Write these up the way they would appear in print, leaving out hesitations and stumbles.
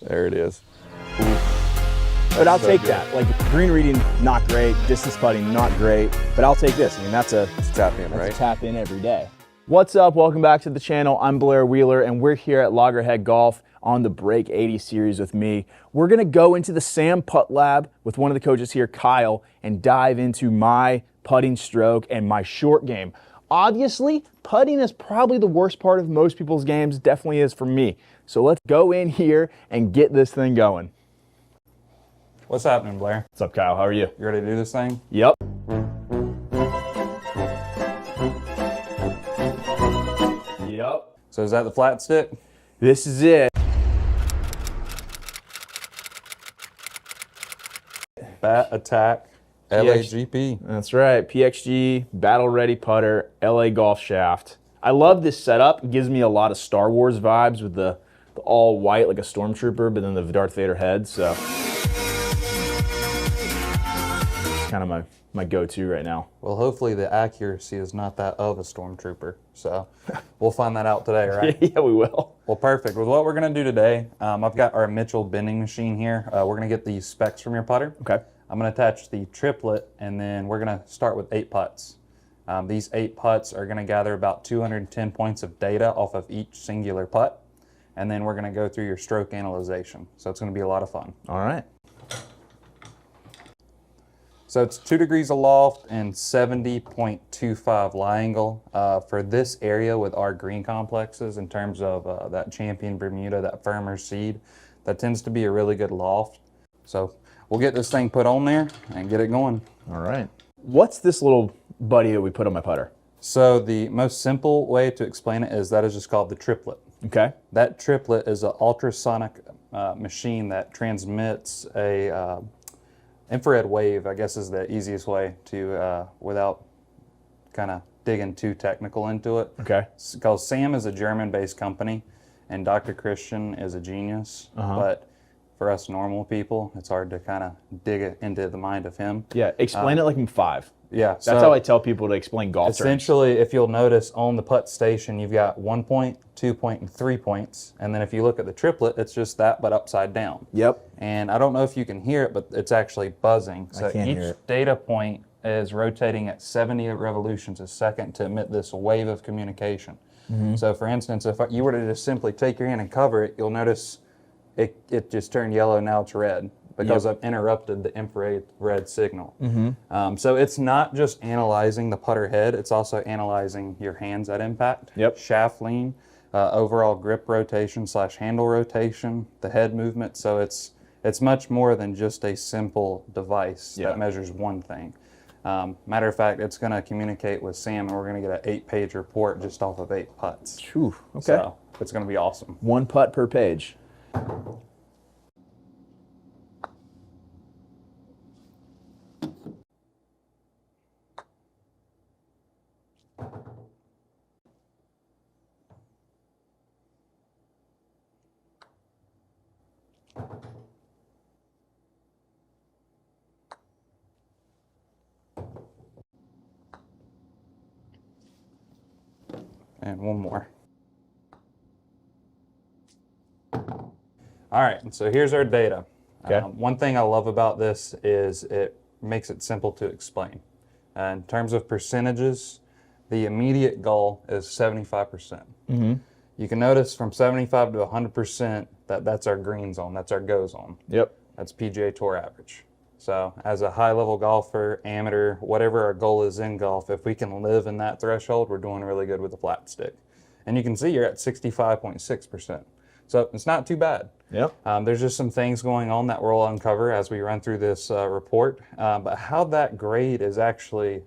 There it is. But I'll take that. Like green reading, not great. Distance putting, not great. But I'll take this. I mean, that's a Tap in, right? tap in every day. What's up? Welcome back to the channel. I'm Blair Wheeler, and we're here at Loggerhead Golf on the Break 80 series with me. We're gonna go into the Sam PuttLab with one of the coaches here, Kyle, and dive into my putting stroke and my short game. Obviously, putting is probably the worst part of most people's games. Definitely is for me. So let's go in here and get this thing going. What's happening, Blair? What's up, Kyle? How are you? You ready to do this thing? Yep. Yep. So is that the flat stick? This is it. Bat Attack LAGP. That's right. PXG, Battle Ready Putter, LA Golf Shaft. I love this setup. It gives me a lot of Star Wars vibes with the all white like a stormtrooper, but then the Darth Vader head. So kind of my go-to right now. Well, hopefully the accuracy is not that of a stormtrooper. So we'll find that out today, right? Yeah, we will. Well, perfect. With what we're going to do today, I've got our Mitchell bending machine here. We're going to get the specs from your putter. Okay. I'm going to attach the triplet, and then we're going to start with 8 putts. These 8 putts are going to gather about 210 points of data off of each singular putt, and then we're going to go through your stroke analyzation. So it's going to be a lot of fun. All right. So it's 2 degrees aloft and 70.25 lie angle. For this area with our green complexes, in terms of that Champion Bermuda, that firmer seed, that tends to be a really good loft. So we'll get this thing put on there and get it going. All right. What's this little buddy that we put on my putter? So the most simple way to explain it is that is just called the triplet. Okay. That triplet is an ultrasonic machine that transmits a infrared wave, I guess is the easiest way to, without kind of digging too technical into it. Okay. Because Sam is a German-based company, and Dr. Christian is a genius. But for us normal people, it's hard to kind of dig it into the mind of him. Yeah. Explain it like in 5. Yeah. That's how I tell people to explain golf terms. Essentially, if you'll notice on the putt station, you've got 1 point, 2 point, and 3 points. And then if you look at the triplet, it's just that, but upside down. Yep. And I don't know if you can hear it, but it's actually buzzing. So I can't hear each it. data point is rotating at 70 revolutions a second to emit this wave of communication. So for instance, if you were to just simply take your hand and cover it, you'll notice it just turned yellow, now it's red, because I've interrupted the infrared signal. So it's not just analyzing the putter head, it's also analyzing your hands at impact, shaft lean, overall grip rotation / handle rotation, the head movement. So it's much more than just a simple device that measures one thing. Matter of fact, it's going to communicate with Sam, and we're going to get an 8-page report just off of 8 putts. Whew, okay. So it's going to be awesome. 1 putt per page. And one more. All right, so here's our data. Okay. One thing I love about this is it makes it simple to explain. In terms of percentages, the immediate goal is 75%. You can notice from 75 to 100% that's our green zone, that's our go zone. Yep. That's PGA Tour average. So as a high-level golfer, amateur, whatever our goal is in golf, if we can live in that threshold, we're doing really good with the flat stick. And you can see you're at 65.6%. So it's not too bad. Yep. There's just some things going on that we'll uncover as we run through this report. But how that grade is actually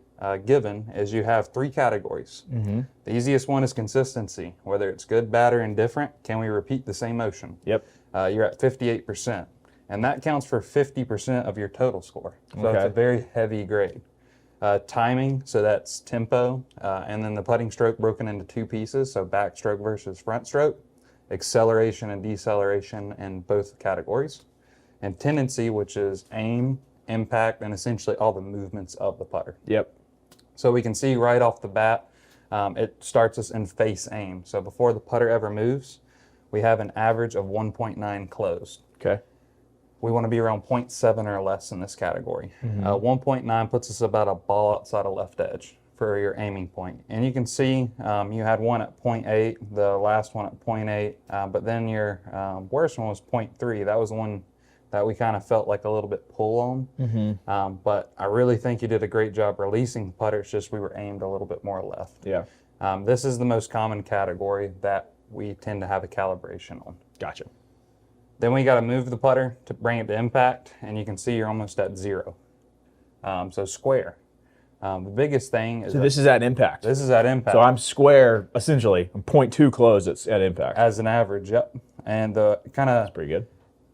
given is you have 3 categories. The easiest one is consistency. Whether it's good, bad, or indifferent, can we repeat the same motion? Yep. You're at 58%. And that counts for 50% of your total score. So it's a very heavy grade. Timing, so that's tempo, and then the putting stroke broken into 2 pieces, so backstroke versus front stroke, acceleration and deceleration in both categories, and tendency, which is aim, impact, and essentially all the movements of the putter. Yep. So we can see right off the bat, it starts us in face aim. So before the putter ever moves, we have an average of 1.9 closed. Okay. We want to be around 0.7 or less in this category. 1.9 puts us about a ball outside of left edge for your aiming point. And you can see you had one at 0.8, the last one at 0.8, but then your worst one was 0.3. That was the one that we kind of felt like a little bit pull on. But I really think you did a great job releasing the putter. It's just we were aimed a little bit more left. Yeah. This is the most common category that we tend to have a calibration on. Gotcha. Then we got to move the putter to bring it to impact, and you can see you're almost at 0. So square. The biggest thing is... So this is at impact. This is at impact. So I'm square, essentially. I'm 0.2 close at impact. As an average, yep. And That's pretty good.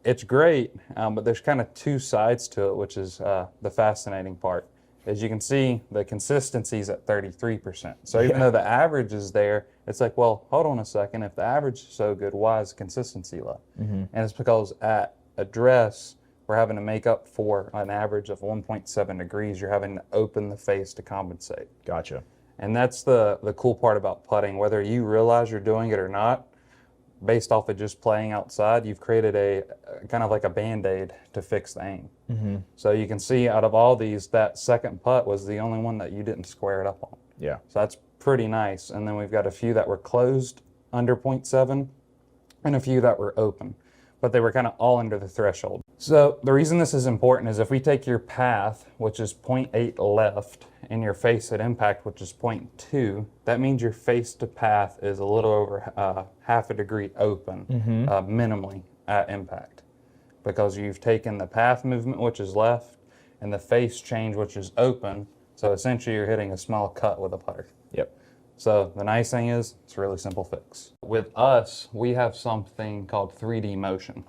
it's great, but there's kind of two sides to it, which is the fascinating part. As you can see, the consistency is at 33%. So even though the average is there, it's like, well, hold on a second. If the average is so good, why is the consistency low? And it's because at address, we're having to make up for an average of 1.7 degrees. You're having to open the face to compensate. Gotcha. And that's the cool part about putting. Whether you realize you're doing it or not, based off of just playing outside, you've created a kind of like a Band-Aid to fix the aim. So you can see out of all these, that second putt was the only one that you didn't square it up on. Yeah. So that's pretty nice. And then we've got a few that were closed under 0.7 and a few that were open, but they were kind of all under the threshold. So the reason this is important is if we take your path, which is 0.8 left, and your face at impact, which is 0.2, that means your face to path is a little over half a degree open, minimally at impact. Because you've taken the path movement, which is left, and the face change, which is open. So essentially you're hitting a small cut with a putter. Yep. So the nice thing is, it's a really simple fix. With us, we have something called 3D motion.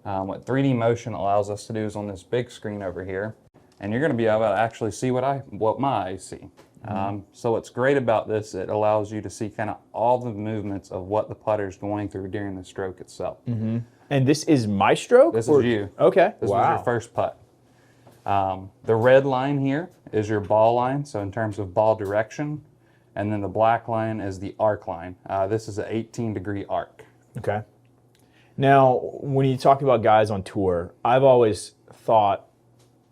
What 3D motion allows us to do is on this big screen over here, and you're going to be able to actually see what my eyes see. So what's great about this, it allows you to see kind of all the movements of what the putter is going through during the stroke itself. And this is my stroke? This is you. Okay. This was your first putt. The red line here is your ball line, so in terms of ball direction, and then the black line is the arc line. This is an 18-degree arc. Okay. Now, when you talk about guys on tour, I've always thought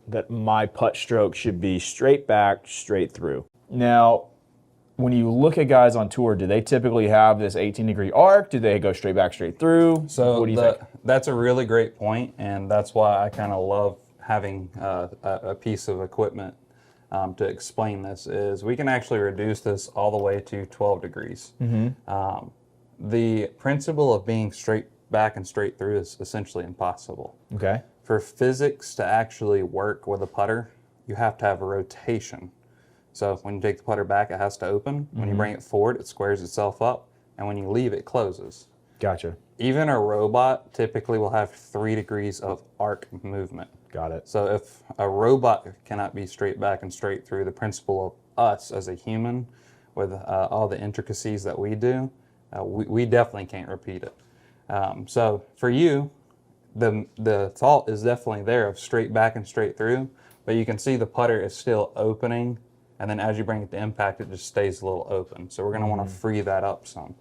that my putt stroke should be straight back, straight through. Now, when you look at guys on tour, do they typically have this 18-degree arc? Do they go straight back, straight through? So what do you think? That's a really great point, and that's why I kind of love having a piece of equipment to explain this, is we can actually reduce this all the way to 12 degrees. The principle of being straight back and straight through is essentially impossible. Okay. For physics to actually work with a putter, you have to have a rotation. So when you take the putter back, it has to open. When you bring it forward, it squares itself up. And when you leave, it closes. Gotcha. Even a robot typically will have 3 degrees of arc movement. Got it. So if a robot cannot be straight back and straight through, the principle of us as a human, with all the intricacies that we do, we definitely can't repeat it. So for you, the thought is definitely there of straight back and straight through, but you can see the putter is still opening, and then as you bring it to impact, it just stays a little open. So we're going to want to free that up some.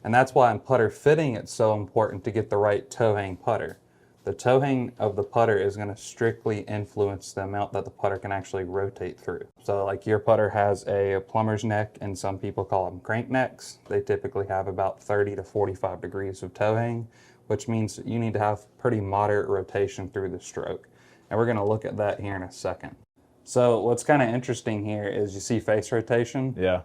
And that's why in putter fitting, it's so important to get the right toe hang putter. The toe hang of the putter is going to strictly influence the amount that the putter can actually rotate through. So like your putter has a plumber's neck, and some people call them crank necks. They typically have about 30 to 45 degrees of toe hang, which means that you need to have pretty moderate rotation through the stroke. And we're going to look at that here in a second. So what's kind of interesting here is you see face rotation. Yeah.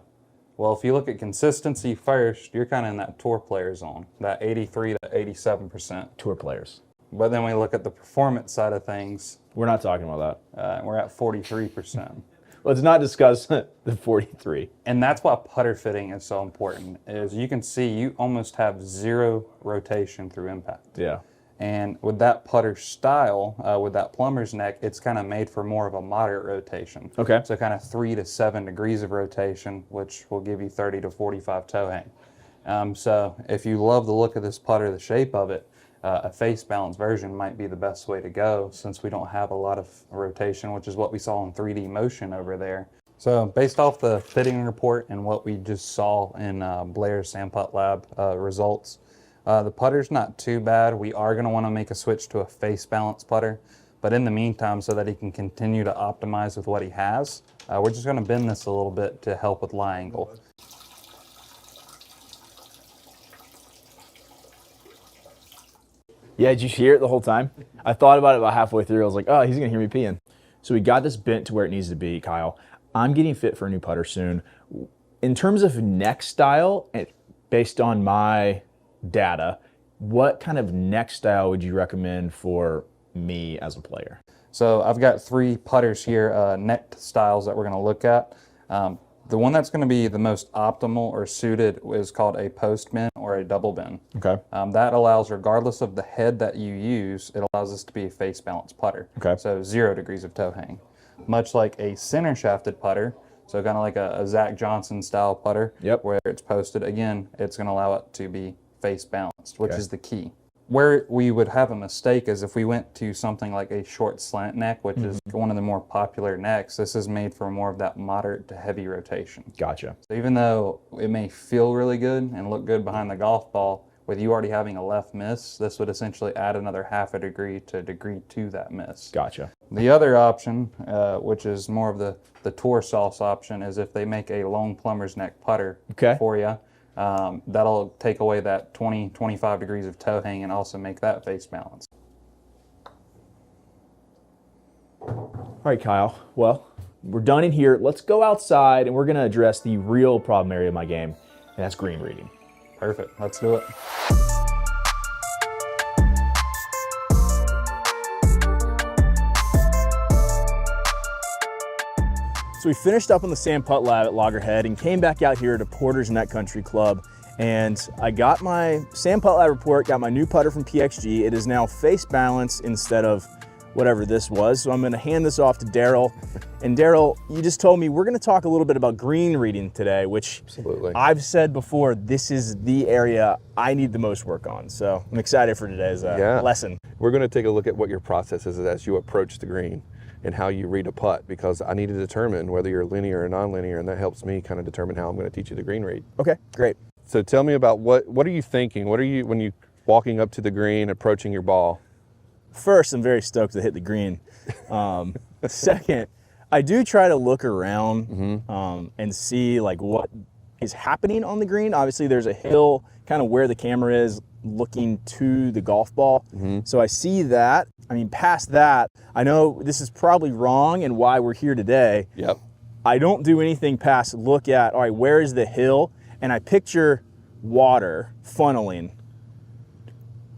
Well, if you look at consistency first, you're kind of in that tour player zone, that 83 to 87%. Tour players. But then we look at the performance side of things. We're not talking about that. We're at 43%. Let's not discuss the 43. And that's why putter fitting is so important, is you can see you almost have 0 rotation through impact. Yeah. And with that putter style, with that plumber's neck, it's kind of made for more of a moderate rotation. Okay. So kind of 3 to 7 degrees of rotation, which will give you 30 to 45 toe hang. So if you love the look of this putter, the shape of it, a face balance version might be the best way to go, since we don't have a lot of rotation, which is what we saw in 3D motion over there. So based off the fitting report and what we just saw in Blair's and PuttLab results, The putter's not too bad. We are going to want to make a switch to a face balance putter. But in the meantime, so that he can continue to optimize with what he has, we're just going to bend this a little bit to help with lie angle. Yeah, did you hear it the whole time? I thought about it about halfway through. I was like, oh, he's going to hear me peeing. So we got this bent to where it needs to be, Kyle. I'm getting fit for a new putter soon. In terms of neck style, based on my data, what kind of neck style would you recommend for me as a player? So I've got 3 putters here, neck styles that we're going to look at. The one that's going to be the most optimal or suited is called a post bend or a double bend. Okay. That allows, regardless of the head that you use, it allows this to be a face balance putter. Okay. So 0 degrees of toe hang. Much like a center shafted putter, so kind of like a Zach Johnson style putter, Yep. where it's posted, again, it's going to allow it to be face balanced, which is the key. Where we would have a mistake is if we went to something like a short slant neck, which is one of the more popular necks. This is made for more of that moderate to heavy rotation. Gotcha. So even though it may feel really good and look good behind the golf ball, with you already having a left miss, this would essentially add another half a degree to degree 2 that miss. Gotcha. The other option, which is more of the tour sauce option, is if they make a long plumber's neck putter for you. That'll take away that 20-25 degrees of toe hang and also make that face balance. All right, Kyle. Well, we're done in here. Let's go outside and we're going to address the real problem area of my game, and that's green reading. Perfect. Let's do it. So we finished up on the sand PuttLab at Loggerhead and came back out here to Porter's Neck Country Club. And I got my sand PuttLab report, got my new putter from PXG. It is now face balance instead of whatever this was. So I'm going to hand this off to Daryl. And Daryl, you just told me we're going to talk a little bit about green reading today, which I've said before, this is the area I need the most work on. So I'm excited for today's lesson. We're going to take a look at what your process is as you approach the green and how you read a putt, because I need to determine whether you're linear or non-linear, and that helps me kind of determine how I'm going to teach you the green read. Okay, great. So tell me about what are you thinking? What are you, when you walking up to the green, approaching your ball? First, I'm very stoked to hit the green. Second, I do try to look around and see like what is happening on the green. Obviously, there's a hill kind of where the camera is looking to the golf ball. So I see that. I mean, past that, I know this is probably wrong and why we're here today. Yep. I don't do anything past look at, all right, where is the hill? And I picture water funneling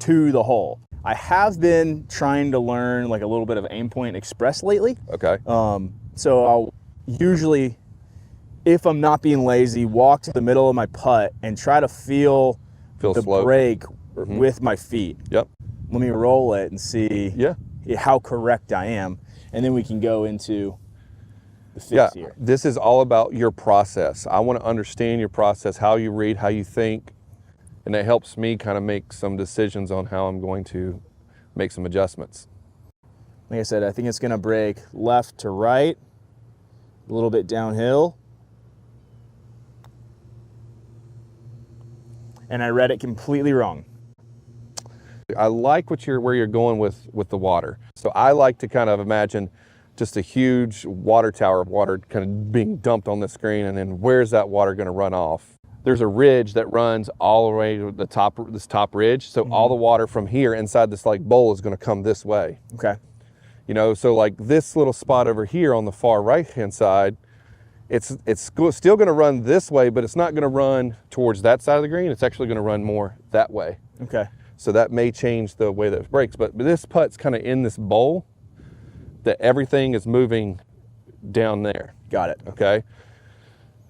to the hole. I have been trying to learn like a little bit of aim point express lately. Okay. So I'll usually, if I'm not being lazy, walk to the middle of my putt and try to feel the slope. break with my feet. Yep. Let me roll it and see how correct I am. And then we can go into the fix here. This is all about your process. I want to understand your process, how you read, how you think, and it helps me kind of make some decisions on how I'm going to make some adjustments. Like I said, I think it's going to break left to right, a little bit downhill. And I read it completely wrong. I like where you're going with the water. So I like to kind of imagine just a huge water tower of water kind of being dumped on the screen, and then where's that water going to run off? There's a ridge that runs all the way to the top, this top ridge. So all the water from here inside this like bowl is going to come this way. Okay. You know, so like this little spot over here on the far right-hand side, it's still going to run this way, but it's not going to run towards that side of the green. It's actually going to run more that way. Okay. So that may change the way that it breaks. But this putt's kind of in this bowl that everything is moving down there. Got it. Okay.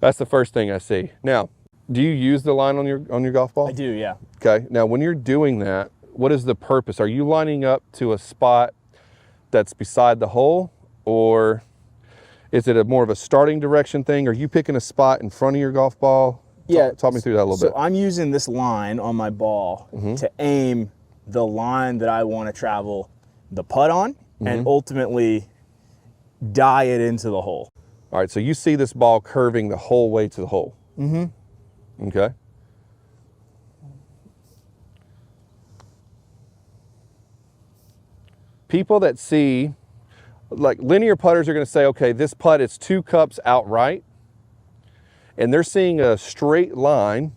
That's the first thing I see. Now, do you use the line on your golf ball? I do, yeah. Okay. Now, when you're doing that, what is the purpose? Are you lining up to a spot that's beside the hole, or is it more of a starting direction thing? Are you picking a spot in front of your golf ball? Yeah. Talk me through that a little bit. So I'm using this line on my ball to aim the line that I want to travel the putt on and ultimately die it into the hole. All right, so you see this ball curving the whole way to the hole. Okay. people that see, like linear putters are going to say, okay, this putt is 2 cups outright, and they're seeing a straight line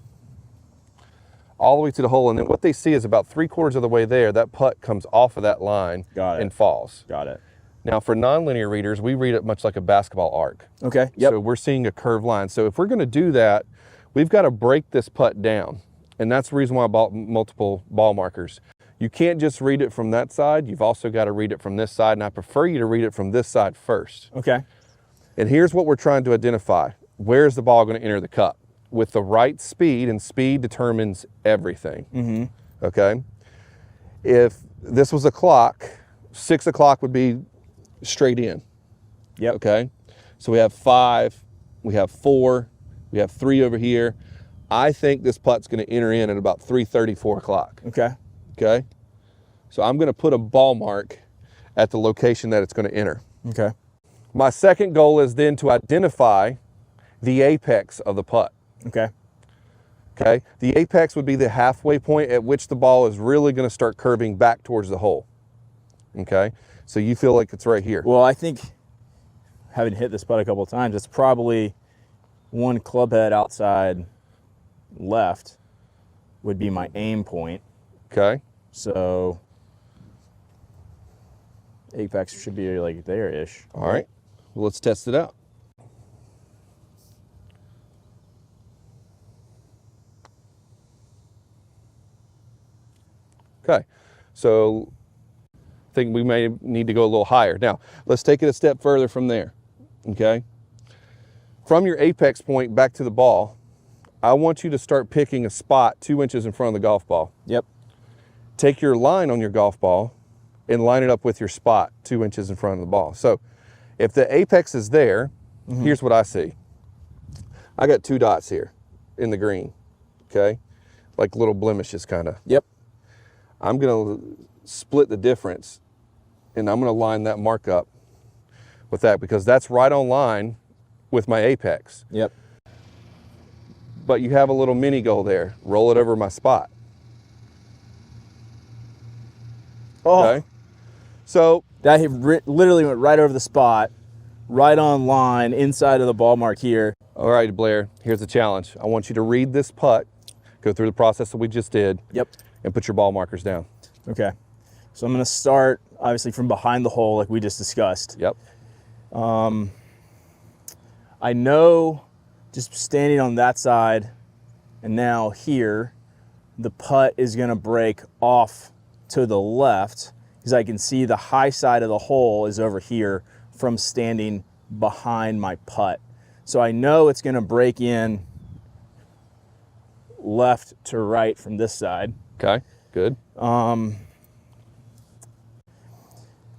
all the way to the hole, and then what they see is about 3/4 of the way there, that putt comes off of that line and falls. Got it. Now for nonlinear readers, we read it much like a basketball arc. Okay, yep. So we're seeing a curved line. So if we're going to do that, we've got to break this putt down, and that's the reason why I bought multiple ball markers. You can't just read it from that side, you've also got to read it from this side, and I prefer you to read it from this side first. Okay. And here's what we're trying to identify. Where's the ball going to enter the cup? With the right speed, and speed determines everything. Okay? If this was a clock, 6 o'clock would be straight in. Yep. Okay? So we have 5, we have 4, we have 3 over here. I think this putt's going to enter in at about 3:30, 4 o'clock. Okay. Okay? So I'm going to put a ball mark at the location that it's going to enter. Okay. My second goal is then to identify the apex of the putt. Okay. Okay? The apex would be the halfway point at which the ball is really going to start curving back towards the hole. Okay? So you feel like it's right here. Well, I think, having hit this putt a couple of times, it's probably 1 club head outside left would be my aim point. Okay? So apex should be like there-ish. All right. Well, let's test it out. Okay, so I think we may need to go a little higher. Now, let's take it a step further from there, okay? From your apex point back to the ball, I want you to start picking a spot 2 inches in front of the golf ball. Yep. Take your line on your golf ball and line it up with your spot 2 inches in front of the ball. So if the apex is there, here's what I see. I got 2 dots here in the green, okay? Like little blemishes kind of. Yep. I'm going to split the difference, and I'm going to line that mark up with that because that's right on line with my apex. Yep. But you have a little mini goal there. Roll it over my spot. Oh. Okay? So that literally went right over the spot, right on line, inside of the ball mark here. all right, Blair, here's the challenge. I want you to read this putt, go through the process that we just did. Yep. And put your ball markers down. Okay. So I'm going to start, obviously, from behind the hole like we just discussed. Yep. I know just standing on that side and now here, the putt is going to break off to the left because I can see the high side of the hole is over here from standing behind my putt. So I know it's going to break in left to right from this side. Okay, good. I'm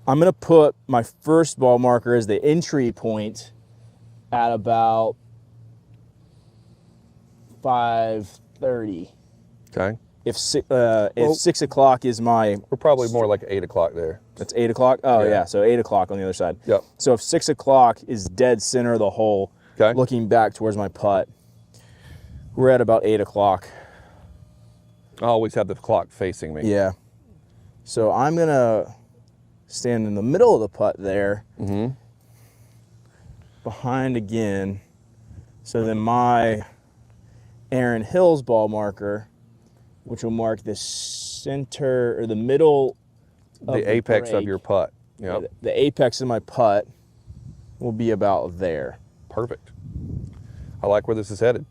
going to put my first ball marker as the entry point at about 5:30. Okay. If 6 o'clock is my... We're probably more like 8 o'clock there. That's 8 o'clock? Oh, Yeah. yeah, so 8 o'clock on the other side. Yep. So if 6 o'clock is dead center of the hole, Okay. looking back towards my putt, we're at about 8 o'clock. I always have the clock facing me. Yeah. So I'm going to stand in the middle of the putt there, behind again. So then my Aaron Hill's ball marker, which will mark the center or the middle of The apex of break. your putt. Yep. The apex of my putt will be about there. Perfect. I like where this is headed.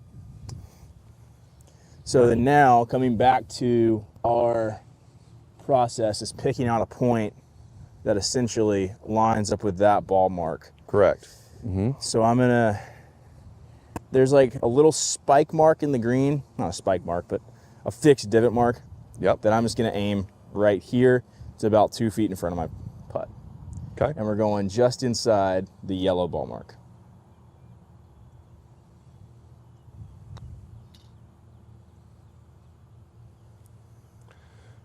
So then now, coming back to our process, is picking out a point that essentially lines up with that ball mark. Correct. So I'm gonna, there's like a little spike mark in the green, not a spike mark, but a fixed divot mark. Yep. That I'm just gonna aim right here. It's about 2 feet in front of my putt. Okay. And we're going just inside the yellow ball mark.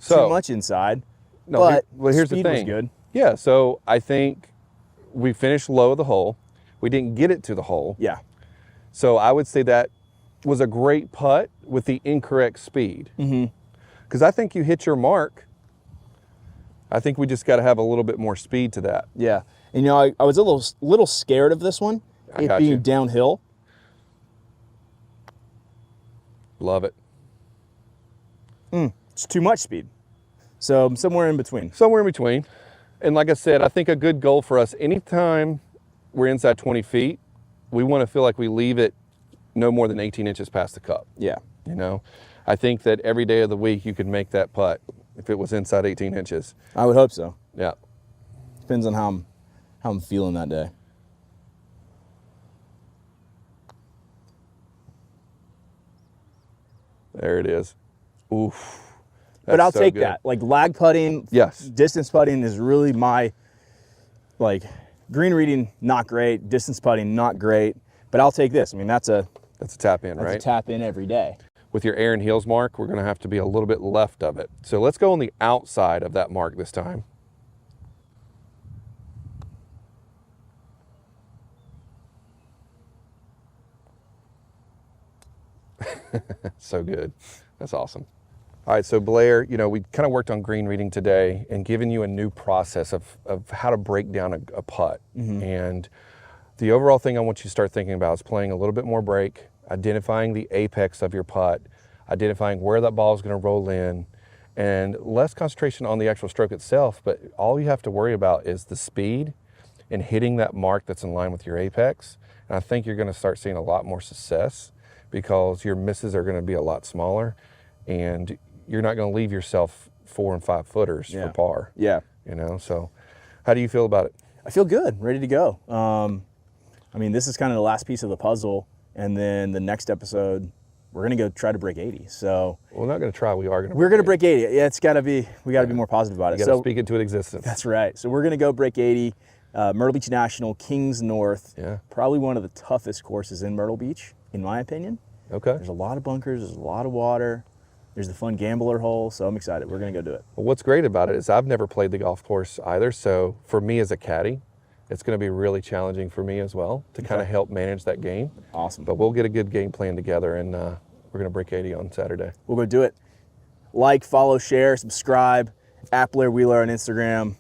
So, Too much inside, no, but well, here's the speed was thing. good. Yeah, so I think we finished low of the hole. We didn't get it to the hole. Yeah. So I would say that was a great putt with the incorrect speed. Because I think you hit your mark. I think we just got to have a little bit more speed to that. Yeah. And, you know, I was a little scared of this one, it being downhill. Love it. It's too much speed. So somewhere in between. Somewhere in between. And like I said, I think a good goal for us, anytime we're inside 20 feet, we want to feel like we leave it no more than 18 inches past the cup. Yeah. You know, I think that every day of the week you could make that putt if it was inside 18 inches. I would hope so. Yeah. Depends on how I'm feeling that day. There it is. Oof. But I'll so take good. that. Like lag putting, Yes. distance putting is really my, like, green reading, not great. Distance putting, not great. But I'll take this. I mean, that's a tap in, right? a tap in every day. With your air and heels mark, we're going to have to be a little bit left of it. So let's go on the outside of that mark this time. So good. That's awesome. All right, so Blair, you know, we kind of worked on green reading today and given you a new process of how to break down a putt. And the overall thing I want you to start thinking about is playing a little bit more break, identifying the apex of your putt, identifying where that ball is going to roll in, and less concentration on the actual stroke itself, but all you have to worry about is the speed and hitting that mark that's in line with your apex. And I think you're going to start seeing a lot more success because your misses are going to be a lot smaller and you're not going to leave yourself 4 and 5 footers for par. Yeah. You know, so how do you feel about it? I feel good, ready to go. I mean, this is kind of the last piece of the puzzle, and then the next episode, we're gonna go try to break 80. So we're not going to try. We are going to. We're gonna break 80. Yeah, it's got to be. We got to be more positive about it. You got to speak into existence. That's right. So we're gonna go break 80. Myrtle Beach National, Kings North. Yeah. Probably one of the toughest courses in Myrtle Beach, in my opinion. Okay. There's a lot of bunkers. There's a lot of water. There's the fun gambler hole. So I'm excited. We're gonna go do it. Well, what's great about it is I've never played the golf course either. So for me as a caddy, it's going to be really challenging for me as well to kind of help manage that game. Awesome. But we'll get a good game plan together, and we're going to break 80 on Saturday. We'll go do it. Like, follow, share, subscribe. @Blair Wheeler on Instagram.